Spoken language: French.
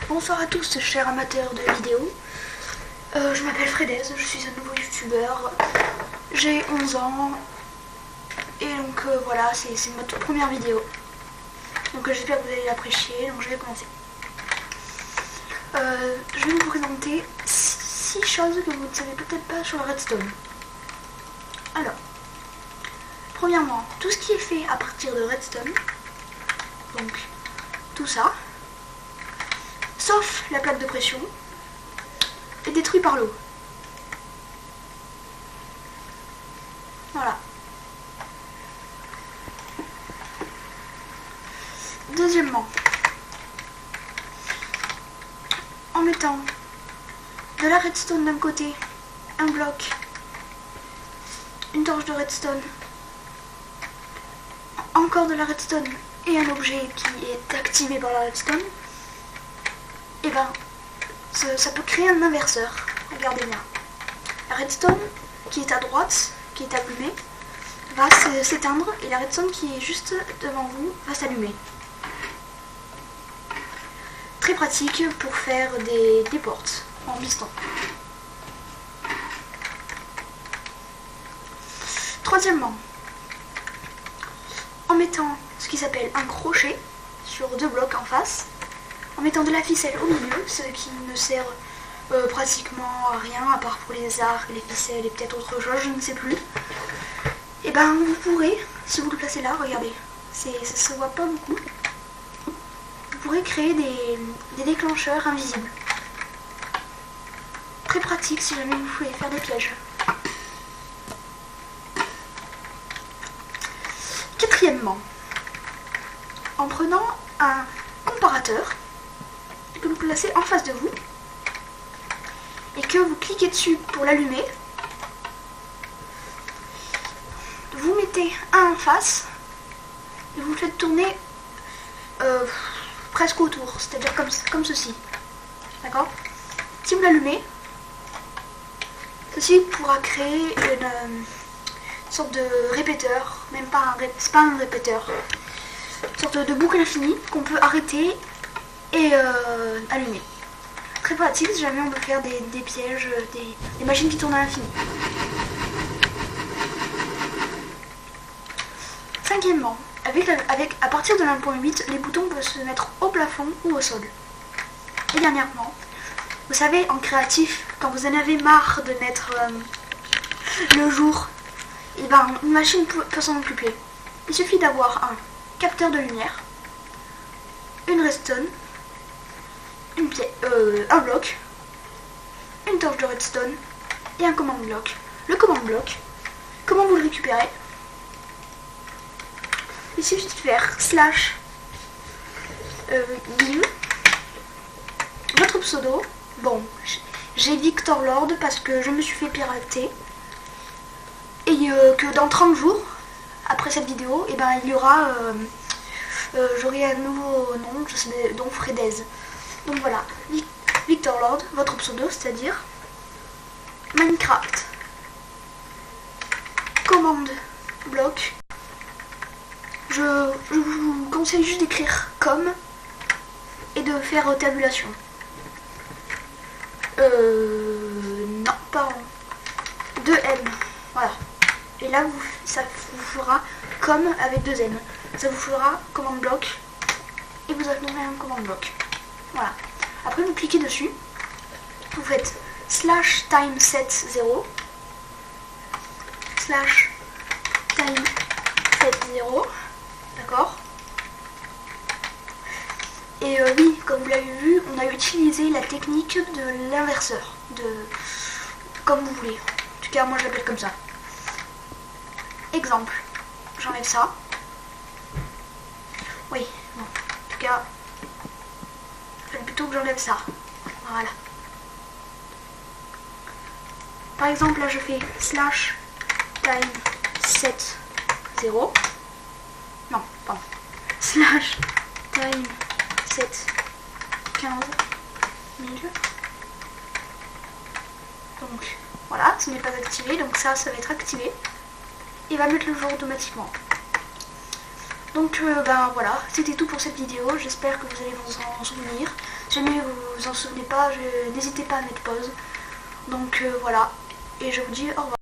Bonsoir à tous, chers amateurs de vidéos. Je m'appelle Fredez, je suis un nouveau youtubeur. J'ai 11 ans. Et donc voilà, c'est ma toute première vidéo. Donc j'espère que vous allez l'apprécier, donc je vais commencer. Je vais vous présenter 6 choses que vous ne savez peut-être pas sur le redstone. Alors, premièrement, tout ce qui est fait à partir de redstone, donc tout ça, sauf la plaque de pression, est détruit par l'eau. Voilà. Deuxièmement, en mettant de la redstone d'un côté, un bloc, une torche de redstone, encore de la redstone et un objet qui est activé par la redstone, et ben ça peut créer un inverseur. Regardez bien. La redstone qui est à droite, qui est allumée, va s'éteindre et la redstone qui est juste devant vous va s'allumer. Très pratique pour faire des portes en piston. Troisièmement, en mettant ce qui s'appelle un crochet sur 2 blocs en face, en mettant de la ficelle au milieu, ce qui ne sert pratiquement à rien à part pour les arcs, les ficelles et peut-être autre chose, je ne sais plus. Et ben vous pourrez, si vous le placez là, regardez, ça se voit pas beaucoup, vous pourrez créer des déclencheurs invisibles. Très pratique si jamais vous voulez faire des pièges. Quatrièmement, en prenant un comparateur que vous placez en face de vous et que vous cliquez dessus pour l'allumer, vous mettez un en face et vous le faites tourner presque autour, c'est-à-dire comme ceci. D'accord? Si vous l'allumez, ceci pourra créer une sorte de répéteur, même pas c'est pas un répéteur, une sorte de boucle infinie qu'on peut arrêter et allumer. Très pratique si jamais on veut faire des pièges, des machines qui tournent à l'infini. Cinquièmement, à partir de l'1.8, les boutons peuvent se mettre au plafond ou au sol. Et dernièrement, vous savez, en créatif, quand vous en avez marre de mettre le jour, et ben, une machine peut s'en occuper. Il suffit d'avoir un capteur de lumière, une redstone, un bloc, une torche de redstone et un command block. Le command block, comment vous le récupérez? Il suffit de faire /bin, votre pseudo. Bon, j'ai Victor Lord parce que je me suis fait pirater. Et que dans 30 jours, après cette vidéo, et ben, il y aura, j'aurai un nouveau nom, donc Fredez. Donc voilà, Victor Lord, votre pseudo, c'est-à-dire Minecraft, commande bloc. Je vous conseille juste d'écrire comme et de faire tabulation. Non, pardon. 2M. Voilà. Et là, ça vous fera comme avec 2 N. Ça vous fera commande bloc et vous avez un commande bloc. Voilà. Après, vous cliquez dessus. Vous faites /time70 /time70. D'accord? Et oui, comme vous l'avez vu, on a utilisé la technique de l'inverseur. Comme vous voulez. En tout cas, moi je l'appelle comme ça. Exemple. J'enlève ça. Oui, bon. En tout cas, il fallait plutôt que j'enlève ça. Voilà. Par exemple, là je fais /time70. Non, pardon. /time715 000. Donc voilà, ce n'est pas activé, donc ça va être activé. Et va mettre le jour automatiquement. Donc ben voilà, c'était tout pour cette vidéo, j'espère que vous allez vous en souvenir. Si jamais vous vous en souvenez pas, n'hésitez pas à mettre pause. Donc voilà, et je vous dis au revoir.